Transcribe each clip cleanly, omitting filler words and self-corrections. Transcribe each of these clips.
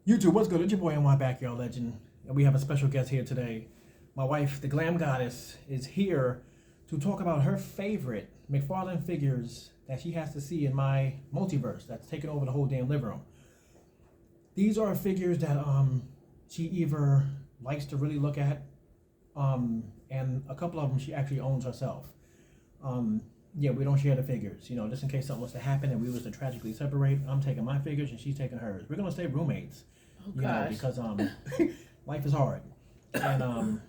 YouTube, what's good? It's your boy NY Backyard Legend, and we have a special guest here today. My wife, the Glam Goddess, is here to talk about her favorite Mcfarlane figures that she has to see in my multiverse that's taking over the whole damn living room. These are figures that she either likes to really look at, and a couple of them she actually owns herself. Yeah, we don't share the figures, just in case something was to happen and we was to tragically separate. I'm taking my figures and she's taking hers. We're gonna stay roommates, because life is hard, and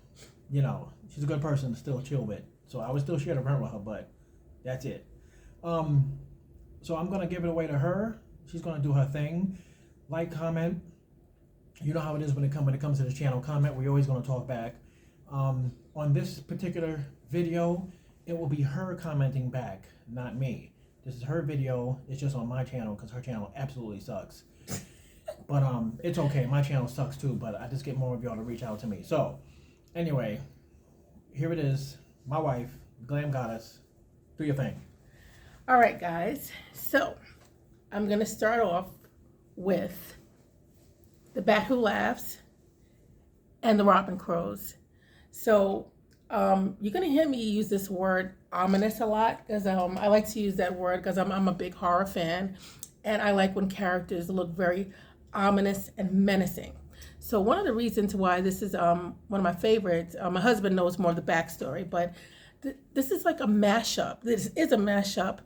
she's a good person to still chill with. So I would still share the rent with her, but that's it. So I'm gonna give it away to her. She's gonna do her thing. Like, comment. You know how it is when it comes to the channel. Comment. We're always gonna talk back. On this particular video, it will be her commenting back, not me. This is her video. It's just on my channel because her channel absolutely sucks. But it's okay. My channel sucks too, but I just get more of y'all to reach out to me. So anyway, here it is. My wife, Glam Goddess. Do your thing. All right, guys. So I'm going to start off with the Bat Who Laughs and the Robin Crows. So you're going to hear me use this word ominous a lot because I like to use that word because I'm a big horror fan, and I like when characters look very ominous and menacing. So one of the reasons why this is one of my favorites, my husband knows more of the backstory, but this is like a mashup. This is a mashup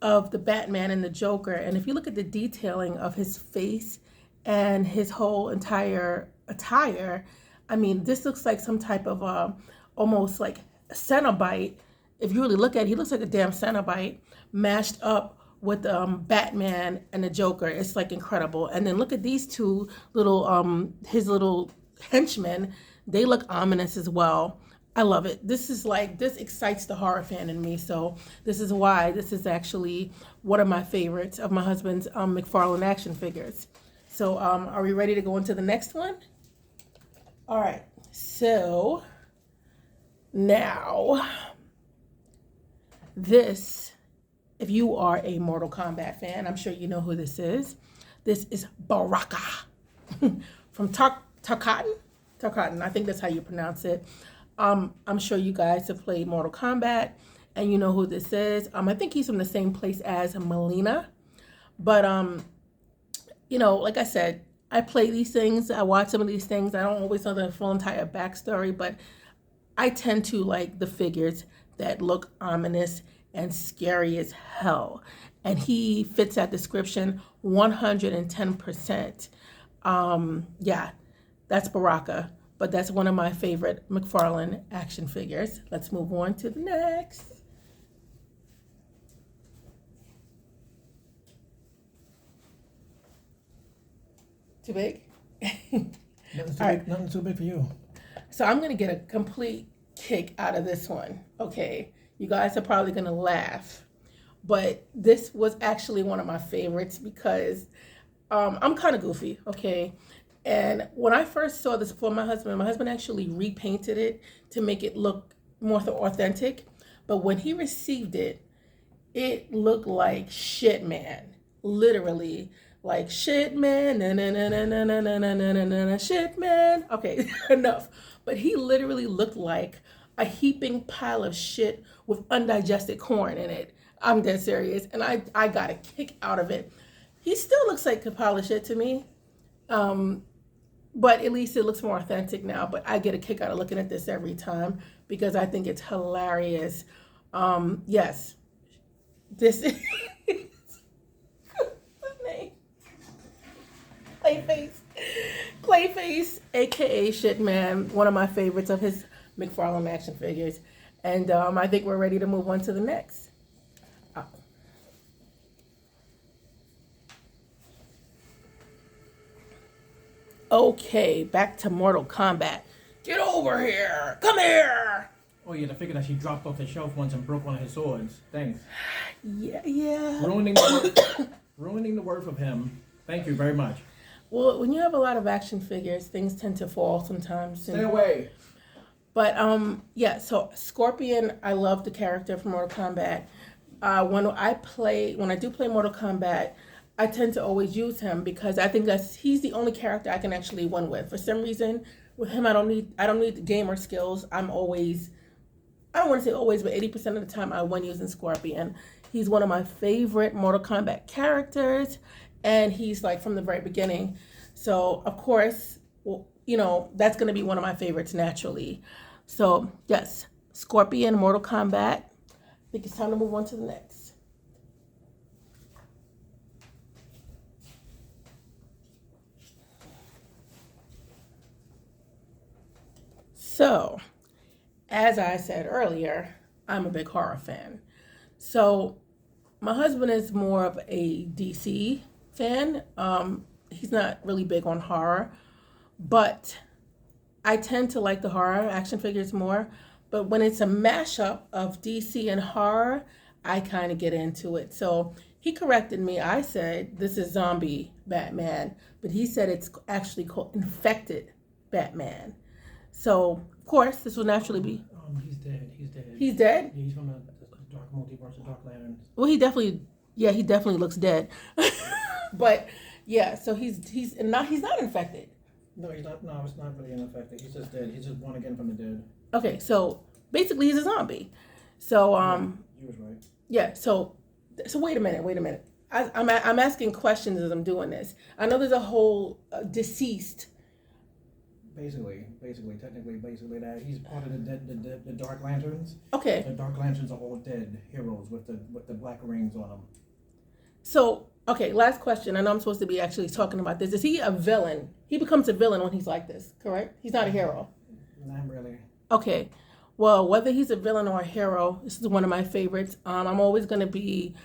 of the Batman and the Joker. And if you look at the detailing of his face and his whole entire attire, I mean, this looks like some type of almost like a Cenobite. If you really look at it, he looks like a damn Cenobite mashed up with Batman and the Joker. It's like incredible. And then look at these two little, his little henchmen. They look ominous as well. I love it. This excites the horror fan in me. So this is why this is actually one of my favorites of my husband's Mcfarlane action figures. So are we ready to go into the next one? All right. So now this, if you are a Mortal Kombat fan, I'm sure you know who this is. This is Baraka from Tarkatan. I think that's how you pronounce it. I'm sure you guys have played Mortal Kombat and you know who this is. I think he's from the same place as Melina. But, like I said, I play these things. I watch some of these things. I don't always know the full entire backstory, but I tend to like the figures that look ominous and scary as hell. And he fits that description 110%. Yeah, that's Baraka. But that's one of my favorite Mcfarlane action figures. Let's move on to the next. Too big? Nothing too big for you. So I'm going to get a complete kick out of this one. Okay, you guys are probably going to laugh. But this was actually one of my favorites because I'm kind of goofy, okay? And when I first saw this for my husband actually repainted it to make it look more authentic. But when he received it, it looked like Shitman. Literally, like Shitman, Shitman. Okay, enough. But he literally looked like a heaping pile of shit with undigested corn in it. I'm dead serious. And I got a kick out of it. He still looks like a pile of shit to me. But at least it looks more authentic now. But I get a kick out of looking at this every time because I think it's hilarious. Yes, this is his name. Clayface, aka Shitman, one of my favorites of his Mcfarlane action figures. And I think we're ready to move on to the next. Okay, back to Mortal Kombat. Get over here! Come here! Oh yeah, the figure that she dropped off the shelf once and broke one of his swords. Thanks. Yeah. Ruining the worth of him. Thank you very much. Well, when you have a lot of action figures, things tend to fall sometimes. Stay away. But yeah, so Scorpion, I love the character from Mortal Kombat. When I do play Mortal Kombat, I tend to always use him because I think he's the only character I can actually win with. For some reason, with him, I don't need the gamer skills. I don't want to say always, but 80% of the time I win using Scorpion. He's one of my favorite Mortal Kombat characters, and he's like from the very beginning. So of course, well, that's going to be one of my favorites naturally. So yes, Scorpion, Mortal Kombat. I think it's time to move on to the next. So, as I said earlier, I'm a big horror fan. So, my husband is more of a DC fan. He's not really big on horror, but I tend to like the horror action figures more. But when it's a mashup of DC and horror, I kind of get into it. So, he corrected me. I said this is zombie Batman, but he said it's actually called infected Batman. So, of course, this will naturally be. He's dead. He's dead? Yeah, he's from the Dark Multiverse of Dark Lanterns. Well, he definitely looks dead. But yeah, so he's not infected. No, he's not. No, it's not really infected. He's just dead. He's just born again from the dead. Okay, so basically he's a zombie. So you was right. Yeah. So wait a minute. I'm asking questions as I'm doing this. I know there's a whole deceased. Basically that he's part of the Dark Lanterns. Okay. The Dark Lanterns are all dead heroes with the black rings on them. So, okay, last question. I know I'm supposed to be actually talking about this. Is he a villain? He becomes a villain when he's like this, correct? He's not a hero. Not really. Okay. Well, whether he's a villain or a hero, this is one of my favorites. I'm always gonna be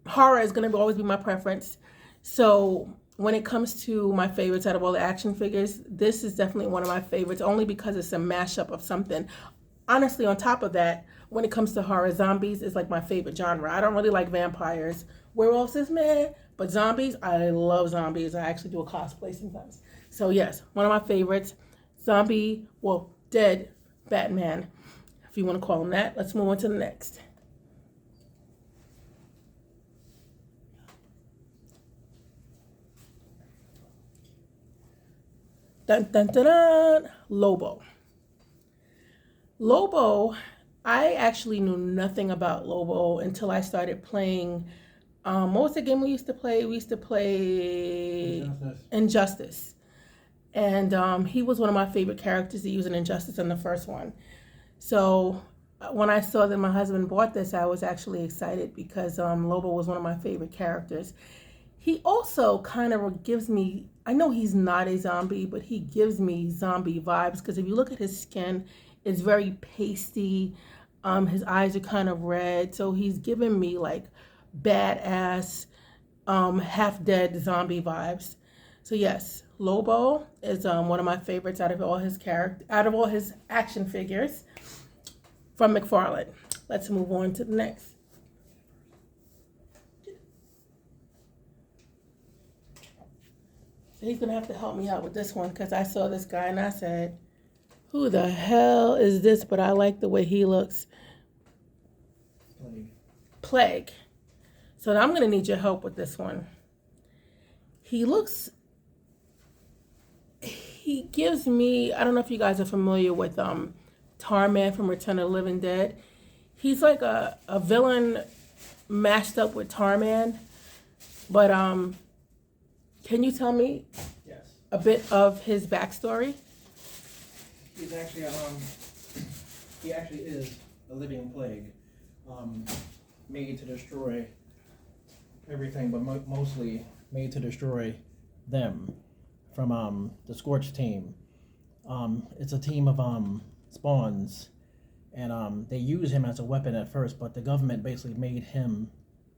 horror is gonna always be my preference. So when it comes to my favorites out of all the action figures, this is definitely one of my favorites, only because it's a mashup of something. Honestly, on top of that, when it comes to horror, zombies is like my favorite genre. I don't really like vampires. Werewolves is meh, but zombies, I love zombies. I actually do a cosplay sometimes. So yes, one of my favorites, dead Batman, if you want to call him that. Let's move on to the next. Dun, dun, dun, dun. Lobo. I actually knew nothing about Lobo until I started playing. What was the game we used to play? We used to play Injustice. And he was one of my favorite characters to use in Injustice in the first one. So when I saw that my husband bought this, I was actually excited because Lobo was one of my favorite characters. He also kind of gives me, I know he's not a zombie, but he gives me zombie vibes because if you look at his skin, it's very pasty. His eyes are kind of red. So he's giving me like badass, half-dead zombie vibes. So yes, Lobo is one of my favorites out of all his action figures from Mcfarlane. Let's move on to the next. So he's going to have to help me out with this one because I saw this guy and I said, who the hell is this? But I like the way he looks. Plague. So now I'm going to need your help with this one. He gives me, I don't know if you guys are familiar with Tarman from Return of the Living Dead. He's like a villain mashed up with Tarman. But can you tell me a bit of his backstory? He's actually he actually is a living plague, made to destroy everything, but mostly made to destroy them from the Scorch team. It's a team of spawns, and they use him as a weapon at first, but the government basically made him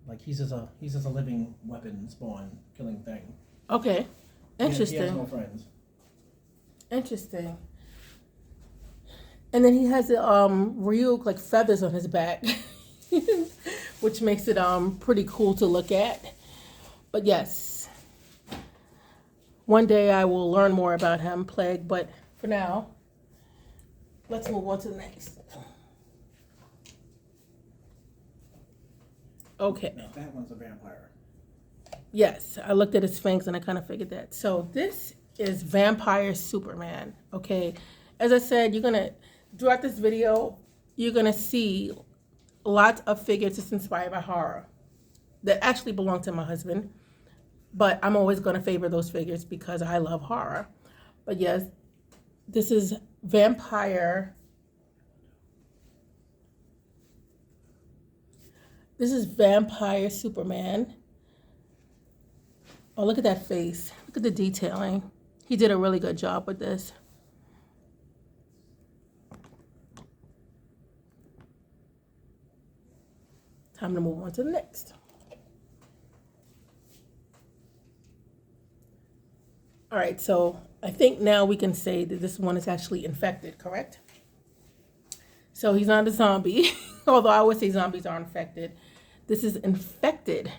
like he's just a living weapon spawn killing thing. Okay, interesting. He has no friends. Interesting. And then he has the Ryuk like feathers on his back, which makes it pretty cool to look at. But yes, one day I will learn more about him, Plague. But for now, let's move on to the next. Okay. No, that one's a vampire. Yes, I looked at his fangs and I kind of figured that. So this is Vampire Superman. Okay. As I said, throughout this video, you're gonna see lots of figures that's inspired by horror that actually belong to my husband. But I'm always gonna favor those figures because I love horror. But yes, this is Vampire. This is Vampire Superman. Oh, look at that face. Look at the detailing. He did a really good job with this. Time to move on to the next. All right, so I think now we can say that this one is actually infected, correct? So he's not a zombie, although I always say zombies are infected. This is infected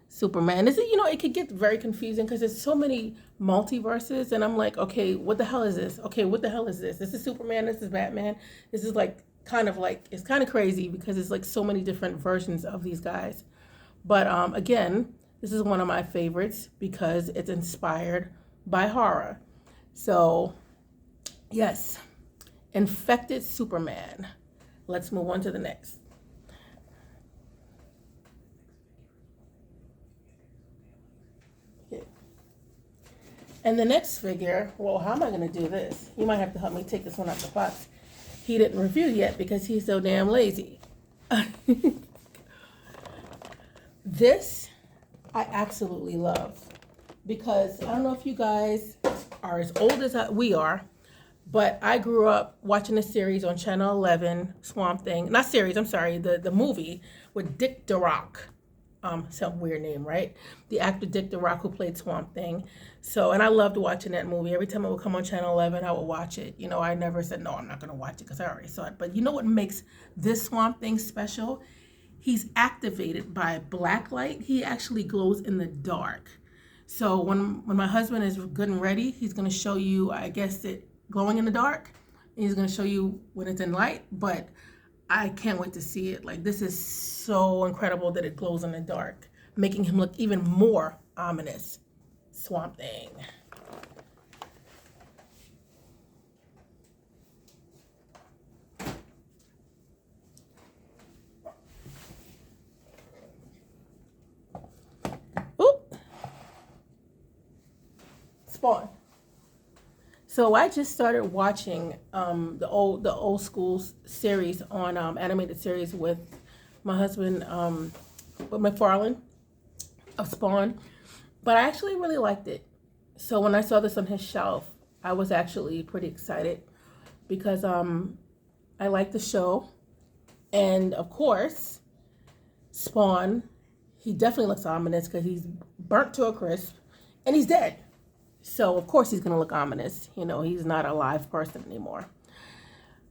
Superman. It could get very confusing because there's so many multiverses, and I'm like, okay, what the hell is this? Okay, what the hell is this? This is Superman, this is Batman. This is it's kind of crazy because it's like so many different versions of these guys. But again, this is one of my favorites because it's inspired by horror. So, yes, infected Superman. Let's move on to the next. And the next figure, well, how am I going to do this? You might have to help me take this one out the box. He didn't review yet because he's so damn lazy. This, I absolutely love. Because I don't know if you guys are as old as we are, but I grew up watching a series on Channel 11, Swamp Thing. Not series, I'm sorry, the movie with Dick DeRock. Some weird name, right? The actor Dick DeRock who played Swamp Thing. So, and I loved watching that movie. Every time it would come on Channel 11, I would watch it. I never said, no, I'm not going to watch it because I already saw it. But you know what makes this Swamp Thing special? He's activated by black light. He actually glows in the dark. So when my husband is good and ready, he's going to show you, I guess, it glowing in the dark. And he's going to show you when it's in light. But I can't wait to see it. Like, this is so incredible that it glows in the dark, making him look even more ominous. Swamp Thing. Oop. Spawn. So I just started watching the old school series on animated series with my husband, with Mcfarlane of Spawn, but I actually really liked it. So when I saw this on his shelf, I was actually pretty excited because I like the show, and of course, Spawn. He definitely looks ominous because he's burnt to a crisp, and he's dead. So, of course, he's going to look ominous. He's not a live person anymore.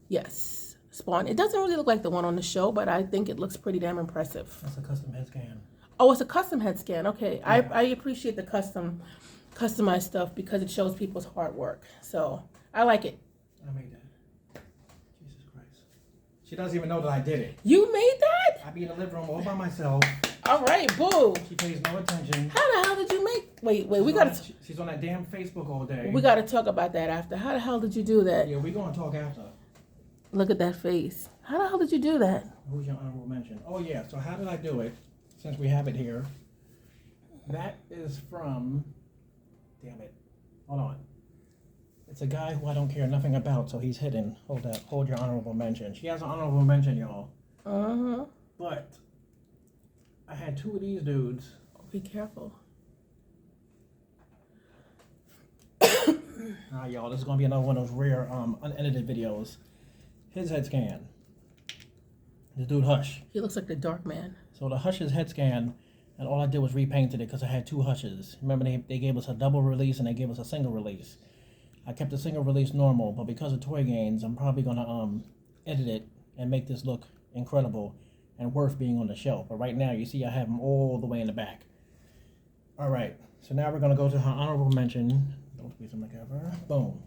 Yes, Spawn. It doesn't really look like the one on the show, but I think it looks pretty damn impressive. That's a custom head scan. Oh, it's a custom head scan. Okay. Yeah. I appreciate the customized stuff because it shows people's hard work. So, I like it. I made that. Jesus Christ. She doesn't even know that I did it. You made that? I be in the living room all by myself. All right, boo. She pays no attention. How the hell did you make? Wait, we got to. She's on that damn Facebook all day. We got to talk about that after. How the hell did you do that? Yeah, we're going to talk after. Look at that face. How the hell did you do that? Who's your honorable mention? Oh, yeah. So how did I do it? Since we have it here. That is from... Damn it. Hold on. It's a guy who I don't care nothing about, so he's hidden. Hold up. Hold your honorable mention. She has an honorable mention, y'all. Uh-huh. But I had two of these dudes. Be careful. All right, y'all. This is going to be another one of those rare unedited videos. His head scan. This dude Hush. He looks like the Dark Man. So the Hush's head scan, and all I did was repainted it because I had two Hushes. Remember, they gave us a double release and they gave us a single release. I kept the single release normal, but because of Toy Gains, I'm probably going to edit it and make this look incredible and worth being on the shelf. But right now, you see I have them all the way in the back. All right, so now we're going to go to her honorable mention. Don't squeeze them together. Boom.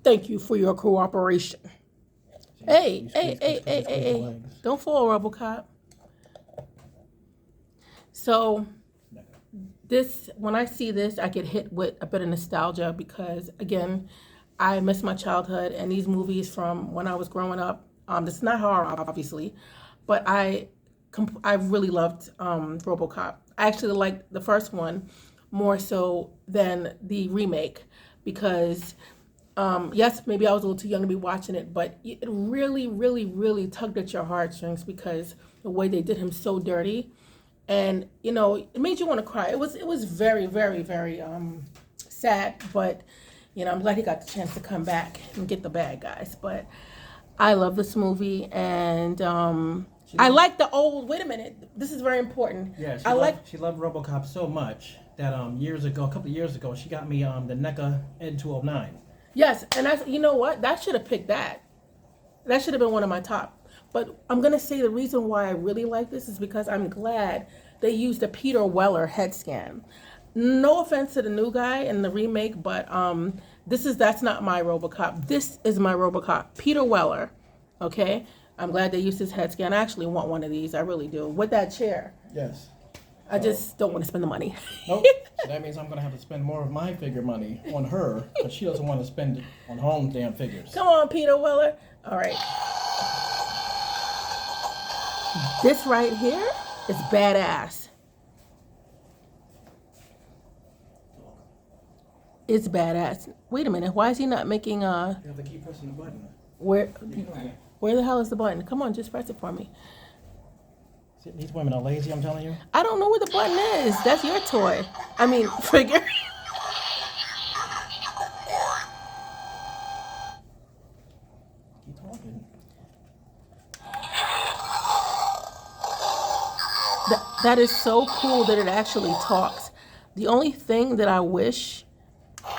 Thank you for your cooperation. Hey. Don't fall, RoboCop. So this, when I see this, I get hit with a bit of nostalgia because, again, I miss my childhood and these movies from when I was growing up. This is not horror, obviously, but I really loved RoboCop. I actually liked the first one more so than the remake because, yes, maybe I was a little too young to be watching it, but it really, really, really tugged at your heartstrings because the way they did him so dirty. And, you know, it made you want to cry. It was very, very, very sad, but, you know, I'm glad he got the chance to come back and get the bad guys. But I love this movie, and I like the old. Wait a minute, this is very important. Yeah, she loved RoboCop so much that a couple of years ago, she got me the NECA N209. Yes, and you know what? That should have picked that. That should have been one of my top. But I'm gonna say the reason why I really like this is because I'm glad they used a Peter Weller head scan. No offense to the new guy in the remake, but that's not my RoboCop. This is my RoboCop, Peter Weller. Okay, I'm glad they used his head scan. I actually want one of these. I really do. With that chair. Yes. I just don't want to spend the money. Nope. So that means I'm going to have to spend more of my figure money on her because she doesn't want to spend it on her own damn figures. Come on, Peter Weller. All right. This right here is badass. It's badass. Wait a minute. Why is he not making You have to keep pressing the button. Where the hell is the button? Come on, just press it for me. These women are lazy, I'm telling you. I don't know where the button is. That's your toy. I mean, figure. Keep talking. That is so cool that it actually talks. The only thing that I wish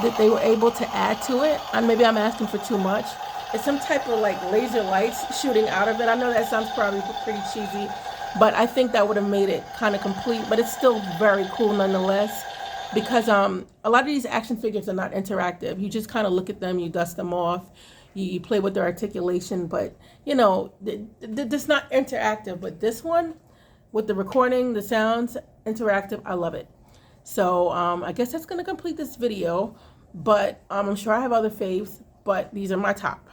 that they were able to add to it, and maybe I'm asking for too much, is some type of like laser lights shooting out of it. I know that sounds probably pretty cheesy, but I think that would have made it kind of complete, but it's still very cool nonetheless because a lot of these action figures are not interactive. You just kind of look at them, you dust them off, you play with their articulation, but you know, it's not interactive. But this one, with the recording, the sounds, interactive, I love it. So I guess that's going to complete this video, but I'm sure I have other faves, but these are my top.